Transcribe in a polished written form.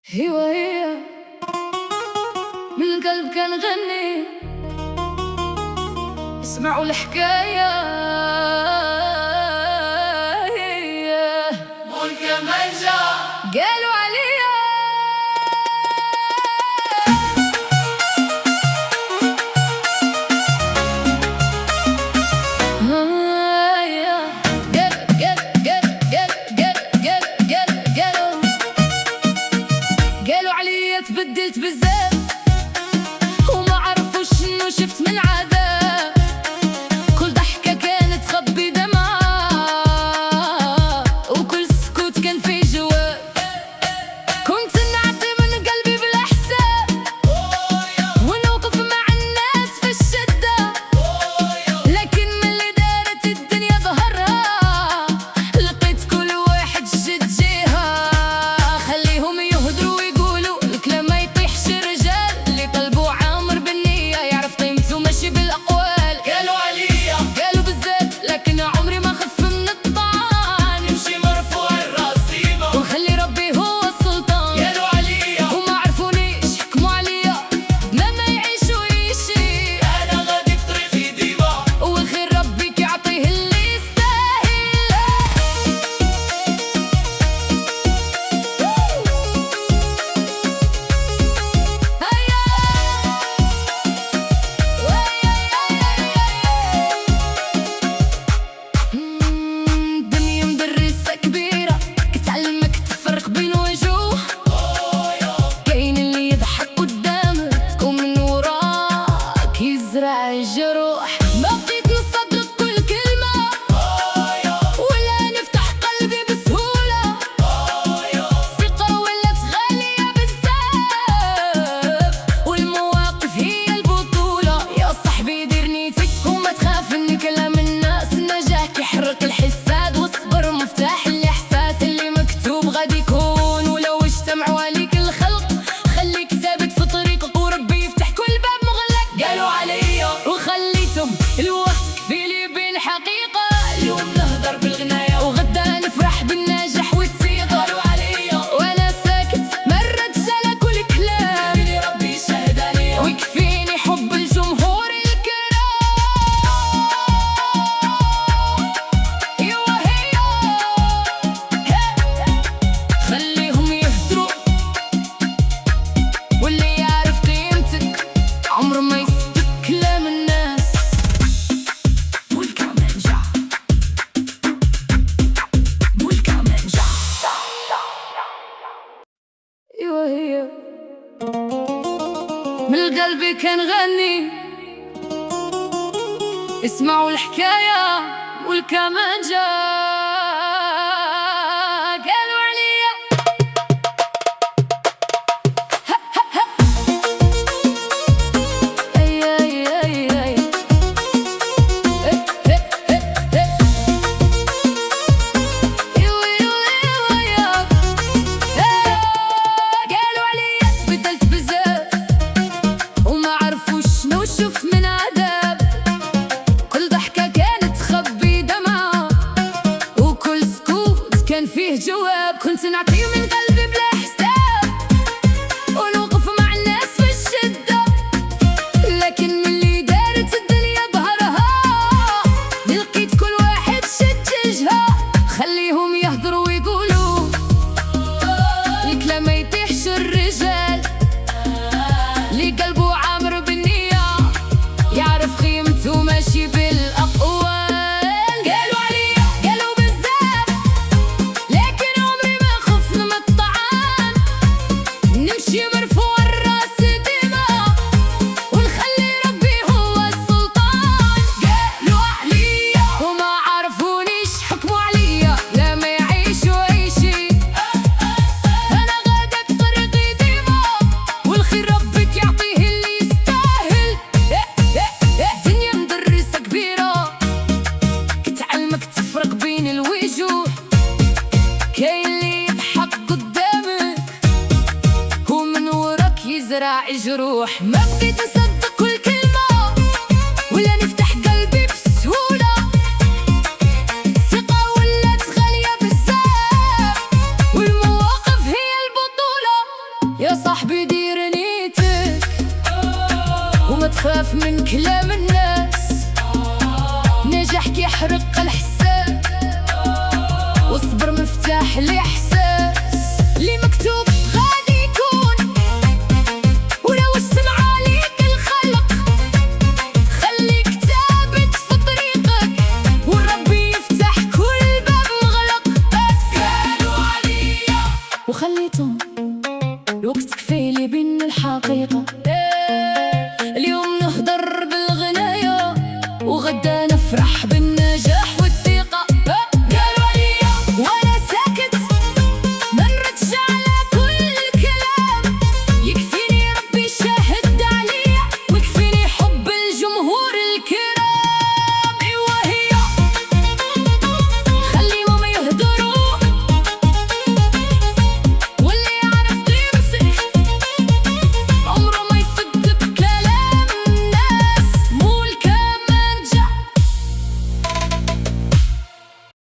هي من القلب كان غني، اسمعوا الحكاية. والكمانجة قالوا عليا قالوا عليا تبدلت بزاف وما عرفوش انو شفت من عذاب. كل ضحكة كانت تخبي دمعة وكل سكوت كان فيه جواب. كنت نعطي من قلبي بلا حساب ونوقف مع الناس في الشدة، لكن من اللي دارت الدنيا ظهرها لقيت كل واحد شد جهة. خليهم يهدروا ويقولوا الكلام ما يطيحش، الرجال اللي قلبه عامر بالنية يعرف قيمته ماشي بالأقوال. قالوا عليا قالوا بزاف لكن عمري ما خف من الطعن، نمشي مرفوع الراس ديما ونخلي ربي هو السلطان. قالوا عليا وما عرفونيش حكموا عليا مهما يعيش ويشي، أنا غادي بطريقي ديما والخير ربي كيعطيه اللي يستاهل. الدنيا مدرسة كبيرة كتعلمك تفرق بين وجوه، كاين اللي يضحك قدامك ومن وراك يزرع الجروح. ما بقيت نصدق كل كلمة ولا نفتح قلبي بسهولة، الثقة ولات غالية بزاف والمواقف هي البطولة. يا صاحبي دير نيتك وما تخاف من كلام الناس، النجاح كيحرك الحساد والصبر مفتاح الإحساس. اللي مكتوب غادي يكون ولو اجتمعوا عليك الخلق، خليك ثابت في طريقك وربي يفتح كل باب مغلق. قالوا عليا وخليتهم الوقت كفيلي بين حقيقة، اليوم نهضر بالغناية وغدا نفرح بالنجاح والتيق. قالوا عليا وانا ساكت مرة على كل كلام، اللي ربي شهد عليا ويكفيني حب الجمهور الكرام. ايوا هي خليهم يهدروا، واللي يعرف قيمتك عمره ما يصدق كلام الناس. والكمانجة والكمانجة ايوا هي من القلب كان غني، اسمعوا الحكاية. والكمانجة قالوا عليا اي اي اي اي قالوا عليا تبدلت بزاف وما عرفوش شنو شفت من عذاب. كل ضحكة كانت تخبي دمعة وكل سكوت كان فيه جواب. كنت نعطي من قلبي بلا حساب ونوقف مع الناس في الشدة، لكن من اللي دارت الدنيا ظهرها لقيت كل واحد شد جهة. خليهم يهضروا ويقولوا الكلام ما يطيحش، الرجال اللي قلبه عامر بالنية يعرف قيمته ماشي بالأقوال. قالوا عليا قالوا بزاف لكن عمري ما خفنا من الطعن، نمشي مرفوع الراس ديما ونخلي ربي هو السلطان. قالوا عليا وما عرفونيش حكموا عليا لا ما يعيش ويشي، أنا غادة بطريقي ديما والخير ربك يعطيه اللي يستاهل. الدنيا مدرسة كبيرة كتعلمك تفرق بين الوجوه، كاين اللي يضحك قدامك ومن وراك يزرع جروح. ما بقيت نصدق كل كلمة ولا نفتح قلبي بسهولة، الثقة ولات غالية بزاف والمواقف هي البطولة. صاحبي دير نيتك وما تخاف من كلام الناس. نجاحك يحرق الحساب والصبر مفتاح الإحساس. اللي مكتوب غادي يكون ولو اجتمع عليك الخلق. خليك ثابت في طريقك وربي يفتح كل باب مغلق. قالوا عليا وخليتهم الوقت كفيلي بين الحقيقة. اليوم نهضر بالغناية وغدا نفرح بالناس.